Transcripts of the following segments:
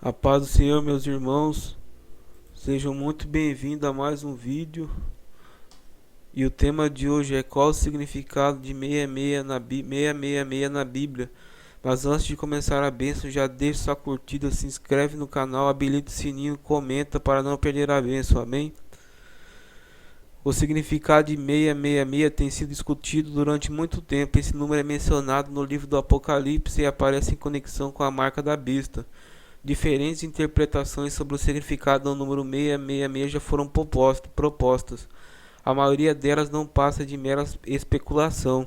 A paz do Senhor, meus irmãos, sejam muito bem-vindos a mais um vídeo. E o tema de hoje é qual o significado de 666 na Bíblia. Mas antes de começar a bênção, já deixa sua curtida, se inscreve no canal, habilita o sininho, comenta para não perder a bênção, amém? O significado de 666 tem sido discutido durante muito tempo. Esse número é mencionado no livro do Apocalipse e aparece em conexão com a marca da besta. Diferentes interpretações sobre o significado do número 666 já foram propostas. A maioria delas não passa de mera especulação.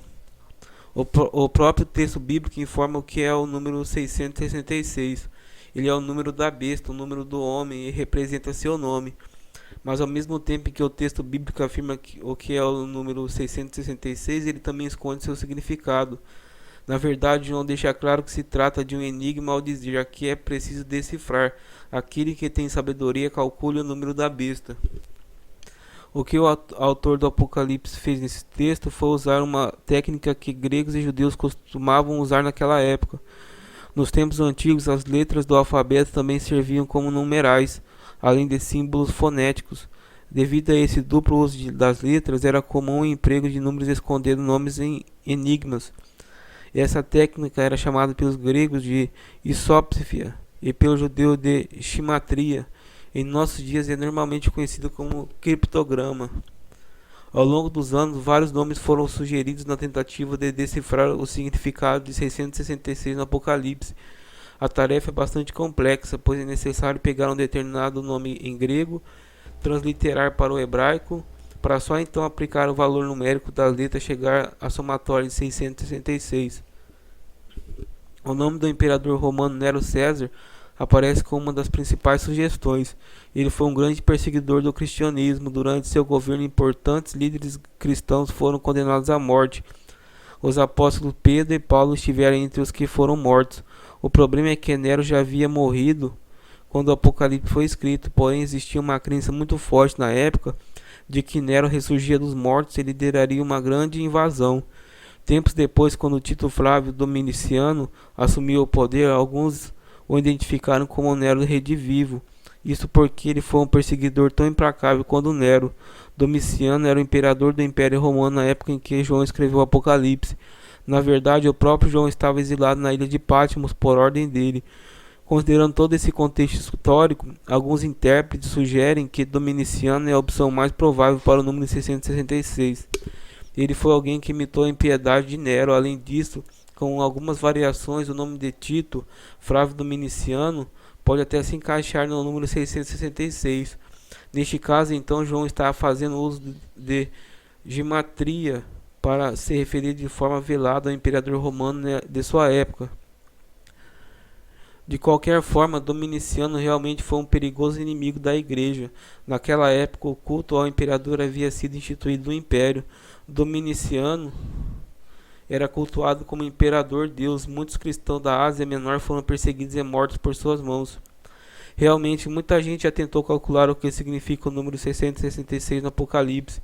O próprio texto bíblico informa o que é o número 666. Ele é o número da besta, o número do homem, e representa seu nome. Mas ao mesmo tempo que o texto bíblico afirma o que é o número 666, ele também esconde seu significado. Na verdade, João deixa claro que se trata de um enigma ao dizer que é preciso decifrar. Aquele que tem sabedoria calcule o número da besta. O que o autor do Apocalipse fez nesse texto foi usar uma técnica que gregos e judeus costumavam usar naquela época. Nos tempos antigos, as letras do alfabeto também serviam como numerais, além de símbolos fonéticos. Devido a esse duplo uso das letras, era comum o emprego de números escondendo nomes em enigmas. Essa técnica era chamada pelos gregos de isópsifia e pelo judeu de shimatria. Em nossos dias é normalmente conhecido como criptograma. Ao longo dos anos, vários nomes foram sugeridos na tentativa de decifrar o significado de 666 no Apocalipse. A tarefa é bastante complexa, pois é necessário pegar um determinado nome em grego, transliterar para o hebraico, para só então aplicar o valor numérico das letras chegar à somatória de 666. O nome do imperador romano Nero César aparece como uma das principais sugestões. Ele foi um grande perseguidor do cristianismo. Durante seu governo, importantes líderes cristãos foram condenados à morte. Os apóstolos Pedro e Paulo estiveram entre os que foram mortos. O problema é que Nero já havia morrido quando o Apocalipse foi escrito, porém existia uma crença muito forte na época de que Nero ressurgia dos mortos e lideraria uma grande invasão. Tempos depois, quando Tito Flávio Dominiciano assumiu o poder, alguns o identificaram como Nero redivivo. Isso porque ele foi um perseguidor tão implacável quanto Nero. Domiciano era o imperador do Império Romano na época em que João escreveu o Apocalipse. Na verdade, o próprio João estava exilado na ilha de Patmos por ordem dele. Considerando todo esse contexto histórico, alguns intérpretes sugerem que Dominiciano é a opção mais provável para o número 666. Ele foi alguém que imitou a impiedade de Nero. Além disso, com algumas variações, o nome de Tito, Flávio Dominiciano, pode até se encaixar no número 666. Neste caso, então, João está fazendo uso de gematria para se referir de forma velada ao imperador romano de sua época. De qualquer forma, Dominiciano realmente foi um perigoso inimigo da igreja. Naquela época, o culto ao imperador havia sido instituído no império. Dominiciano era cultuado como imperador Deus. Muitos cristãos da Ásia Menor foram perseguidos e mortos por suas mãos. Realmente, muita gente já tentou calcular o que significa o número 666 no Apocalipse.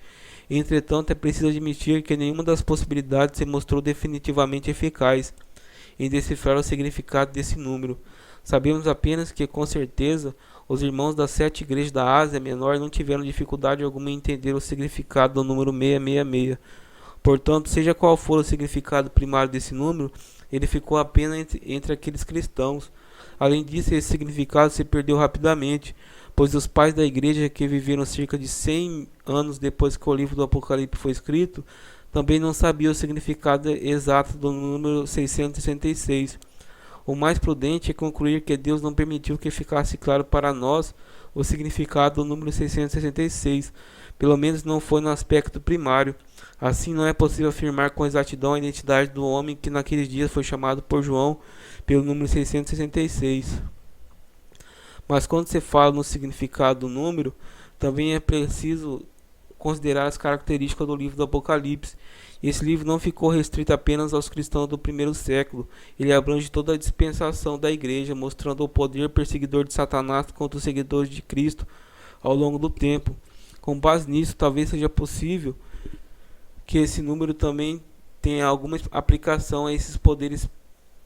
Entretanto, é preciso admitir que nenhuma das possibilidades se mostrou definitivamente eficaz em decifrar o significado desse número. Sabemos apenas que, com certeza, os irmãos das 7 igrejas da Ásia Menor não tiveram dificuldade alguma em entender o significado do número 666. Portanto, seja qual for o significado primário desse número, ele ficou apenas entre aqueles cristãos. Além disso, esse significado se perdeu rapidamente, pois os pais da igreja, que viveram cerca de 100 anos depois que o livro do Apocalipse foi escrito, também não sabiam o significado exato do número 666. O mais prudente é concluir que Deus não permitiu que ficasse claro para nós o significado do número 666, pelo menos não foi no aspecto primário. Assim, não é possível afirmar com exatidão a identidade do homem que naqueles dias foi chamado por João pelo número 666. Mas quando se fala no significado do número, também é preciso considerar as características do livro do Apocalipse. Esse livro não ficou restrito apenas aos cristãos do primeiro século. Ele abrange toda a dispensação da igreja, mostrando o poder perseguidor de Satanás contra os seguidores de Cristo ao longo do tempo. Com base nisso, talvez seja possível que esse número também tenha alguma aplicação a esses poderes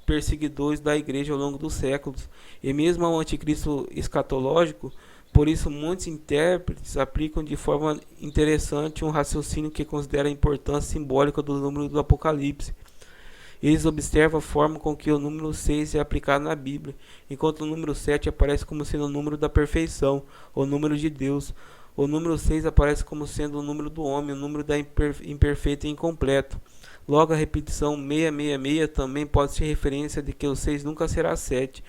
perseguidores da igreja ao longo dos séculos, e mesmo ao anticristo escatológico. Por isso, muitos intérpretes aplicam de forma interessante um raciocínio que considera a importância simbólica do número do Apocalipse. Eles observam a forma com que o número 6 é aplicado na Bíblia, enquanto o número 7 aparece como sendo o número da perfeição, o número de Deus. O número 6 aparece como sendo o número do homem, o número da imperfeito e incompleto. Logo, a repetição 666 também pode ser referência de que o 6 nunca será 7.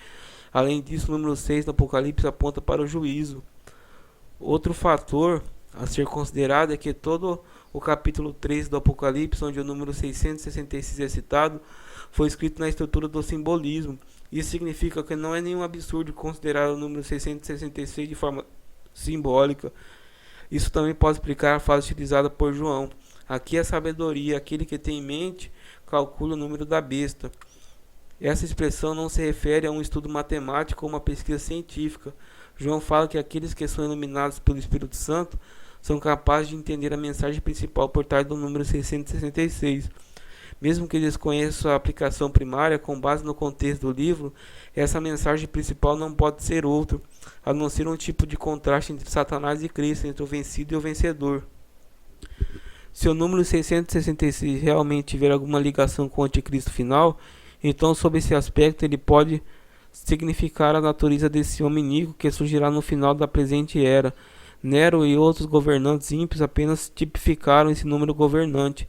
Além disso, o número 6 no Apocalipse aponta para o juízo. Outro fator a ser considerado é que todo o capítulo 3 do Apocalipse, onde o número 666 é citado, foi escrito na estrutura do simbolismo. Isso significa que não é nenhum absurdo considerar o número 666 de forma simbólica. Isso também pode explicar a frase utilizada por João. Aqui a sabedoria, aquele que tem em mente, calcula o número da besta. Essa expressão não se refere a um estudo matemático ou uma pesquisa científica. João fala que aqueles que são iluminados pelo Espírito Santo são capazes de entender a mensagem principal por trás do número 666. Mesmo que eles conheçam a aplicação primária, com base no contexto do livro, essa mensagem principal não pode ser outra, a não ser um tipo de contraste entre Satanás e Cristo, entre o vencido e o vencedor. Se o número 666 realmente tiver alguma ligação com o anticristo final, então, sob esse aspecto, ele pode significar a natureza desse homem iníquo que surgirá no final da presente era. Nero e outros governantes ímpios apenas tipificaram esse número governante.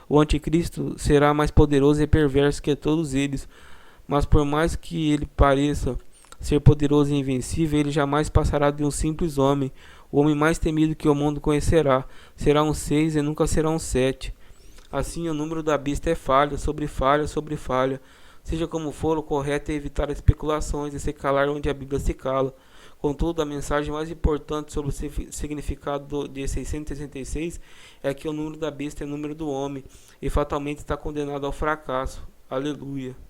O anticristo será mais poderoso e perverso que todos eles, mas por mais que ele pareça ser poderoso e invencível, ele jamais passará de um simples homem, o homem mais temido que o mundo conhecerá. Será um 6 e nunca será um 7. Assim, o número da besta é falha, sobre falha, sobre falha. Seja como for, o correto é evitar especulações e se calar onde a Bíblia se cala. Contudo, a mensagem mais importante sobre o significado de 666 é que o número da besta é o número do homem, e fatalmente está condenado ao fracasso. Aleluia.